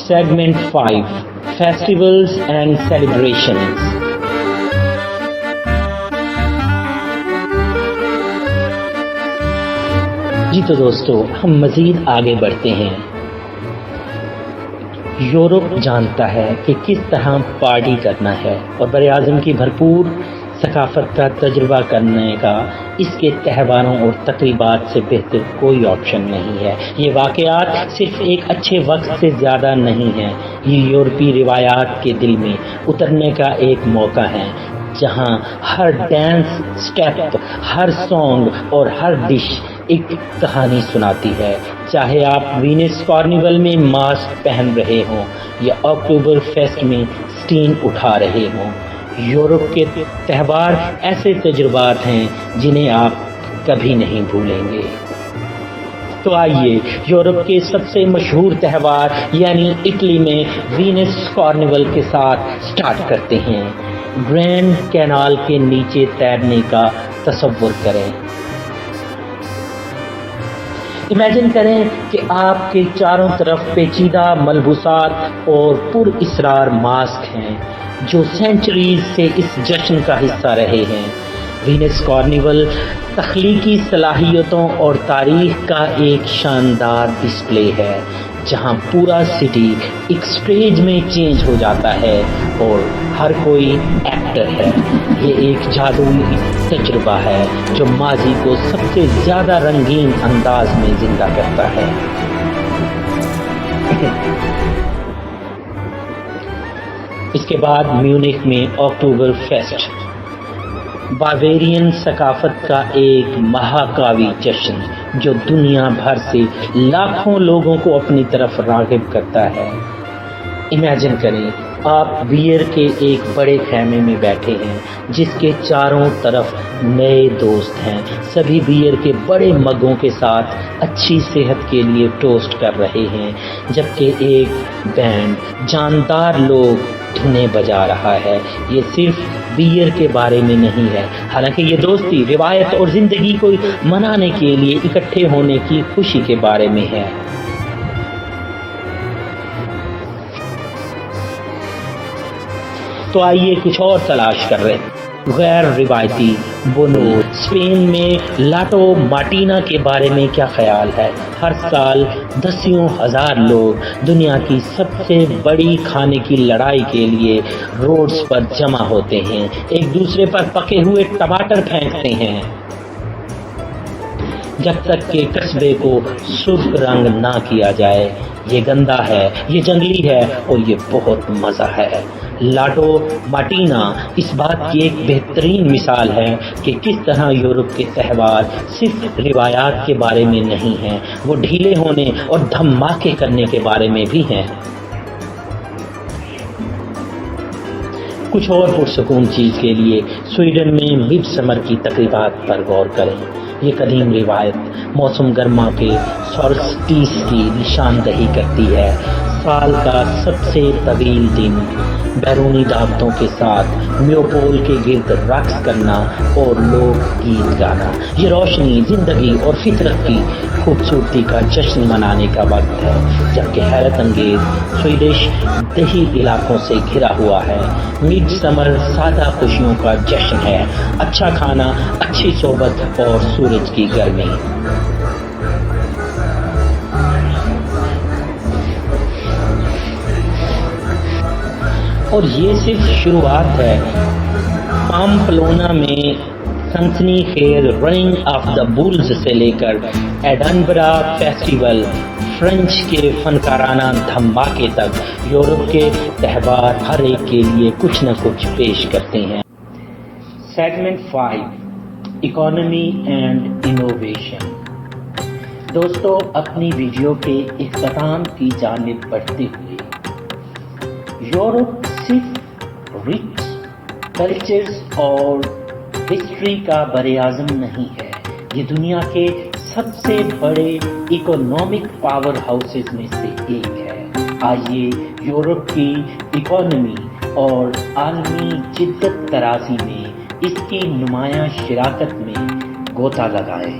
Segment 5 Festivals and Celebrations. جی تو دوستو، ہم مزید آگے بڑھتے ہیں۔ یورپ جانتا ہے کہ کس طرح پارٹی کرنا ہے اور براعظم کی بھرپور ثقافت کا تجربہ کرنے کا اس کے تہواروں اور تقریبات سے بہتر کوئی آپشن نہیں ہے۔ یہ واقعات صرف ایک اچھے وقت سے زیادہ نہیں ہیں، یہ یورپی روایات کے دل میں اترنے کا ایک موقع ہے، جہاں ہر ڈانس سٹیپ، ہر سانگ اور ہر ڈش ایک کہانی سناتی ہے۔ چاہے آپ وینس کارنیول میں ماسک پہن رہے ہوں یا اکتوبر فیسٹ میں سٹین اٹھا رہے ہوں، یورپ کے تہوار ایسے تجربات ہیں جنہیں آپ کبھی نہیں بھولیں گے۔ تو آئیے یورپ کے سب سے مشہور تہوار یعنی اٹلی میں وینس کارنیول کے ساتھ سٹارٹ کرتے ہیں۔ گرینڈ کینال کے نیچے تیرنے کا تصور کریں۔ امیجن کریں کہ آپ کے چاروں طرف پیچیدہ ملبوسات اور پر اسرار ماسک ہیں جو سینچریز سے اس جشن کا حصہ رہے ہیں۔ وینس کارنیول تخلیقی صلاحیتوں اور تاریخ کا ایک شاندار ڈسپلے ہے، جہاں پورا سٹی ایک سٹیج میں چینج ہو جاتا ہے اور ہر کوئی ایکٹر ہے۔ یہ ایک جادوئی تجربہ ہے جو ماضی کو سب سے زیادہ رنگین انداز میں زندہ کرتا ہے۔ اس کے بعد میونخ میں اکتوبر فیسٹ، باویرین ثقافت کا ایک مہاکاوی جشن جو دنیا بھر سے لاکھوں لوگوں کو اپنی طرف راغب کرتا ہے۔ امیجن کریں آپ بیئر کے ایک بڑے خیمے میں بیٹھے ہیں جس کے چاروں طرف نئے دوست ہیں، سبھی بیئر کے بڑے مگوں کے ساتھ اچھی صحت کے لیے ٹوسٹ کر رہے ہیں، جبکہ ایک بینڈ جاندار لوگ دھنیں بجا رہا ہے۔ یہ صرف بیئر کے بارے میں نہیں ہے، حالانکہ یہ دوستی، روایت اور زندگی کو منانے کے لیے اکٹھے ہونے کی خوشی کے بارے میں ہے۔ تو آئیے کچھ اور تلاش کر رہے ہیں۔ غیر روایتی بونو۔ اسپین میں لاٹو مارٹینا کے بارے میں کیا خیال ہے؟ ہر سال دسیوں ہزار لوگ دنیا کی سب سے بڑی کھانے کی لڑائی کے لیے روڈز پر جمع ہوتے ہیں، ایک دوسرے پر پکے ہوئے ٹماٹر پھینکتے ہیں جب تک کہ قصبے کو سرخ رنگ نہ کیا جائے۔ یہ گندا ہے، یہ جنگلی ہے اور یہ بہت مزہ ہے۔ لاٹو مارٹینا اس بات کی ایک بہترین مثال ہے کہ کس طرح یورپ کے تہوار صرف روایات کے بارے میں نہیں ہیں، وہ ڈھیلے ہونے اور دھماکے کرنے کے بارے میں بھی ہیں۔ کچھ اور پرسکون چیز کے لیے سویڈن میں مڈ سمر کی تقریبات پر غور کریں۔ یہ قدیم روایت موسم گرما کے سولسٹیس کی نشاندہی کرتی ہے، سال کا سب سے طویل دن، بیرونی دعوتوں کے ساتھ میوپول کے گرد رقص کرنا اور لوک گیت گانا۔ یہ روشنی، زندگی اور فطرت کی خوبصورتی کا جشن منانے کا وقت ہے، جبکہ حیرت انگیز سویڈش دیہی علاقوں سے گھرا ہوا ہے۔ مڈ سمر سادہ خوشیوں کا جشن ہے، اچھا کھانا، اچھی صحبت اور سورج کی گرمی۔ اور یہ صرف شروعات ہے۔ پامپلونا میں سنسنی خیز رننگ آف دا بولز سے لے کر ایڈنبرا فیسٹیول، فرینچ کے فنکارانہ دھماکے تک، یورپ کے تہوار ہر ایک کے لیے کچھ نہ کچھ پیش کرتے ہیں۔ Segment 5 economy and innovation. دوستو، اپنی ویڈیو کے اختتام کی جانب بڑھتے ہوئے، یورپ صرف رچ کلچرز اور ہسٹری کا براعظم نہیں ہے، یہ دنیا کے سب سے بڑے اکنامک پاور ہاؤسز میں سے ایک ہے۔ آئیے یورپ کی اکانومی اور عالمی جدت طرازی میں اس کی نمایاں شراکت میں غوطہ لگائیں۔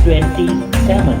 27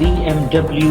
BMW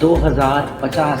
2050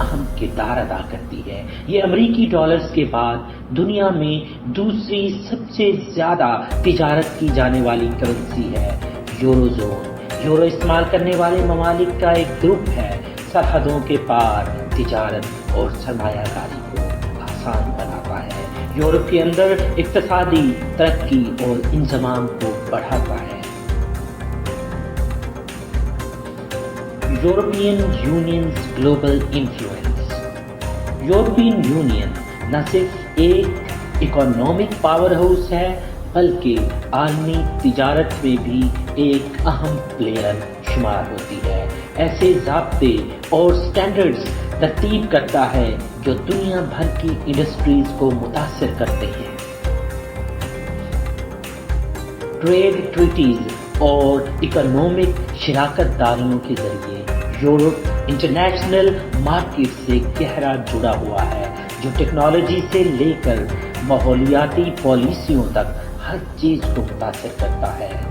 اہم کردار ادا کرتی ہے۔ یہ امریکی ڈالرز کے بعد دنیا میں دوسری سب سے زیادہ تجارت کی جانے والی کرنسی ہے۔ یورو زون یورو استعمال کرنے والے ممالک کا ایک گروپ ہے، سرحدوں کے پار تجارت اور سرمایہ کاری کو آسان بناتا ہے، یورپ کے اندر اقتصادی ترقی اور انضمام کو بڑھاتا ہے۔ European unions global influence. European union نہ صرف ایک اکنامک پاور ہاؤس ہے بلکہ عالمی تجارت میں بھی ایک اہم پلیئر شمار ہوتی ہے۔ ایسے ضابطے اور سٹینڈرڈز ترتیب کرتا ہے جو دنیا بھر کی انڈسٹریز کو متاثر کرتے ہیں۔ ٹریڈ ٹریٹیز اور اکنامک شراکت داریوں کے ذریعے یورپ انٹرنیشنل مارکیٹ سے گہرا جڑا ہوا ہے، جو ٹیکنالوجی سے لے کر ماحولیاتی پالیسیوں تک ہر چیز کو متاثر کرتا ہے۔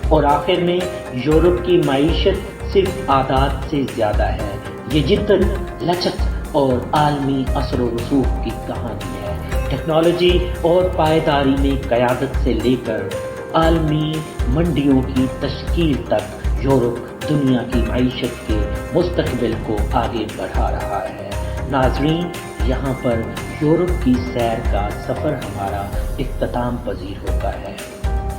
اور آخر میں یورپ کی معیشت صرف اعداد سے زیادہ ہے، یہ جدت، لچک اور عالمی اثر و رسوخ کی کہانی ہے۔ ٹیکنالوجی اور پائیداری میں قیادت سے لے کر عالمی منڈیوں کی تشکیل تک یورپ دنیا کی معیشت کے مستقبل کو آگے بڑھا رہا ہے۔ ناظرین، یہاں پر یورپ کی سیر کا سفر ہمارا اختتام پذیر ہوتا ہے۔